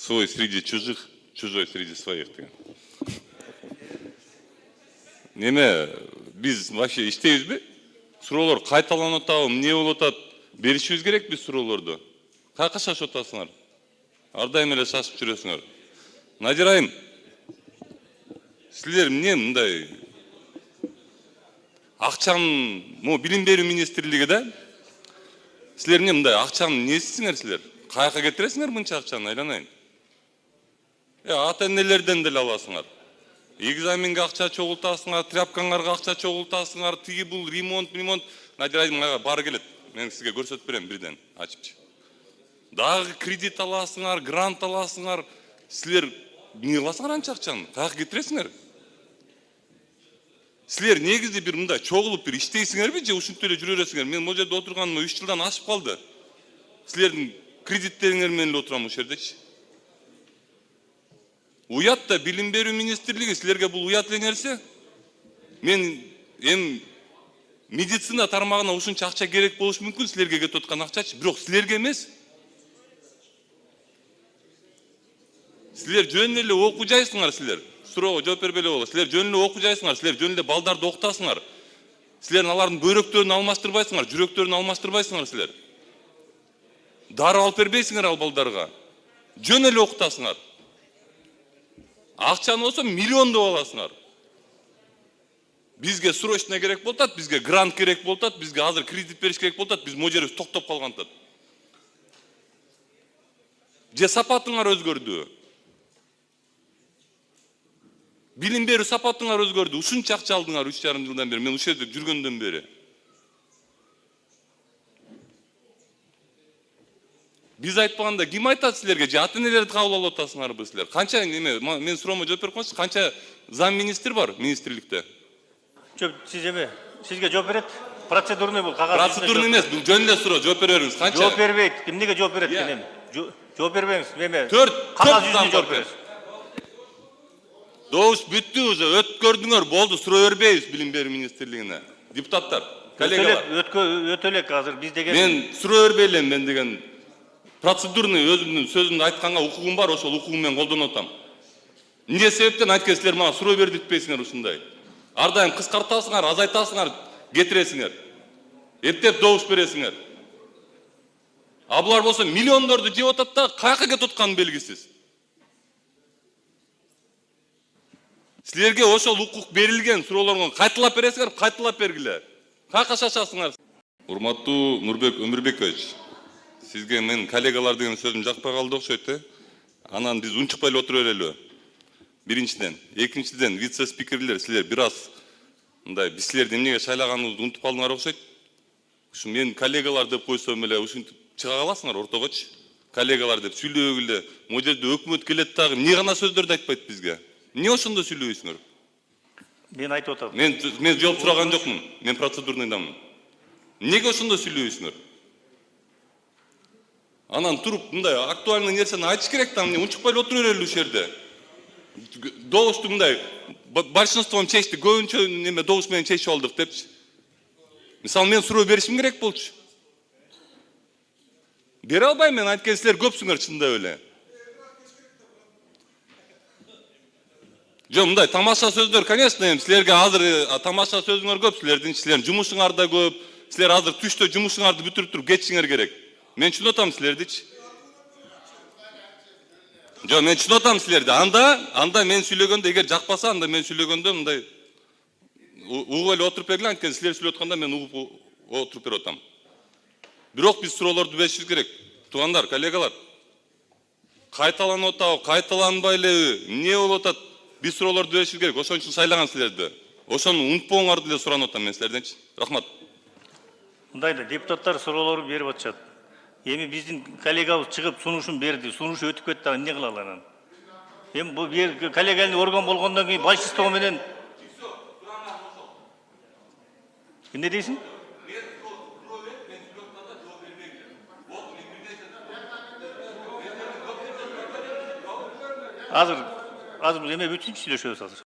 Свой среди чужих, чужой среди своих деген. Неме, biz вообще иштейбизби? Суроолор кайталанып атабы, эмне болуп атат? Беришибиз керек биз суроолорду. Каяка шашып атасыңар? Ар дайым эле шашып жүрөсүңөр. Надир айым, силер эмне мындай акчанын, билим берүү министрлиги да? Силер эмне мындай акчанын несисиңер силер? Каяка кетиресиңер мынча акчаны, айланайын? Ата энелерден деле аласыңар. Экзаменге акча чогултасыңар, тряпкаңарга акча чогултасыңар, тиги бул ремонт. Надир айым мага бары келет. Мен сизге көрсөтүп берем бирден, ачыпчы. Дагы кредит аласыңар, грант аласыңар. Силер эмне кыласыңар анча акчаны? Каяка кетиресиңер? Силер негизи бир мындай чогулуп бир иштейсиңерби же ушинтип эле жүрө бересиңер? Мен могу жерде отурганыма 3 жылдан ашып калды. Силердин кредиттериңер менен эле отурам ушул жердечи. Уят да билим берүү министрлиги силерге бул уят эле нерсе. Мен медицина тармагына ушунча акча керек болуш мүмкүн, силерге кетип аткан акчачы, бирок силерге эмес. Силер жөн эле окуу жайсыңар силер. Суроого жооп бербей эле болот. Силер жөн эле окуу жайсыңар, силер жөн эле балдарды окутасыңар. Силер алардын бөйрөктөрүн алмаштырбайсыңар, жүрөктөрүн алмаштырбайсыңар силер. Дары алып бербейсиңер ал балдарга. Жөн эле окутасыңар. Акчаны болсо миллиондоп аласыңар. Бизге срочно керек болот, бизге грант керек болот, бизге азыр кредит бериш керек болот, биз могу жерибиз токтоп калган атат. Же сапатыңар өзгөрдү. Билим берүү сапатыңар өзгөрдү. Ушунча акча алдыңар 3,5 жылдан бери, мен ушул жерде жүргөндөн бери. Биз айтпаганда ким айтат силерге? Же ата энелерди кабыл алып атасыңарбы силер? Канча неме, мен суроомо жооп берип коюңузчу, канча зам министр бар министрликте? Жок, сиз эме, сизге жооп берет. Процедурный бул, кагаз. Процедурный эмес, бул жөн эле суроо, жооп бере бериңиз. Канча? Жооп бербейт. Эмнеге жооп берет экен? Жооп бербеңиз, эме. 4 кагаз жүзүнө жооп бересиз. Добуш бүттү уже, өткөрдүңөр, болду, суроо бербейбиз билим берүү министрлигине. Депутаттар, коллегалар. Өтө элек азыр биз деген. Мен суроо бербей элем, мен деген процедурный өзүмдүн сөзүмдү айтканга укугум бар, ошол укугум менен колдонуп атам. Эмне себептен айткан силер мага суроо бер дитпейсиңер ушундай? Ар дайым кыскартасыңар, азайтасыңар, кетиресиңер. Эптеп добуш бересиңер. А булар болсо миллиондорду жеп атат да, каяка кетип атканы белгисиз. Силерге ошол укук берилген, суроолорго кайталап бересиңер, кайталап бергиле. Каяка шашасыңар? Урматтуу Нурбек Өмүрбекович, сизге мен коллегалар деген сөзүм жакпай калды окшойт. Анан биз унчукпай эле отура берели. Биринчиден, экинчиден вице-спикерлер силер бир аз мындай биз силерди эмнеге шайлаганыбызды унутуп калдыңар окшойт. Ушу мен коллегалар деп койсом эле ушинтип чыга каласыңар ортогочу. Коллегалар деп сүйлөгүлө, могу жерде өкмөт келет дагы эмне гана сөздөрдү айтпайт бизге. Эмне ошондо сүйлөйсүңөр? Мен айтып атам. Мен жооп сураган жокмун. Мен процедурныйдамын. Эмнеге ошондо сүйлөйсүңөр? Анан туруп мындай актуальный нерсени айтыш керек да, эмне унчукпай эле отура берели ушул жерде. Добушту мындай большинством чечти, көбүнчө неме добуш менен чечип алдык депчи. Мисалы мен суроо беришим керек болчу. Бере албайм мен, анткени силер көпсүңөр чындап эле. Жок, мындай тамаша сөздөр, конечно, силерге азыр тамаша сөзүңөр көп, силердин жумушуңар да көп. Силер азыр түштө жумушуңарды бүтүрүп туруп кетишиңер керек. Мен түшүнүп атам силердичи. Жок, мен түшүнүп атам силерди. Анда мен сүйлөгөндө, эгер жакпаса, анда мен сүйлөгөндө мындай угуп эле отуруп бергиле, анткени силер сүйлөп атканда мен угуп отуруп берип атам. Бирок биз суроолорду беришибиз керек. Туугандар, коллегалар. Кайталанып атабы, кайталанбай элеби? Эмне болуп атат? Биз суроолорду беришибиз керек. Ошон үчүн сайлаган силерди. Ошону унутпооңорду деле суранып атам мен силерденчи. Рахмат. Мындай да депутаттар суроолорун берип атышат. Эми биздин коллегабыз чыгып сунушун берди. Сунушу өтүп кетти, эмне кыла алат? Эми бул коллегияльный орган болгондон кийин большинство менен эмне дейсиң? Азыр эме бүтүнчү сүйлөшөбүз азыр.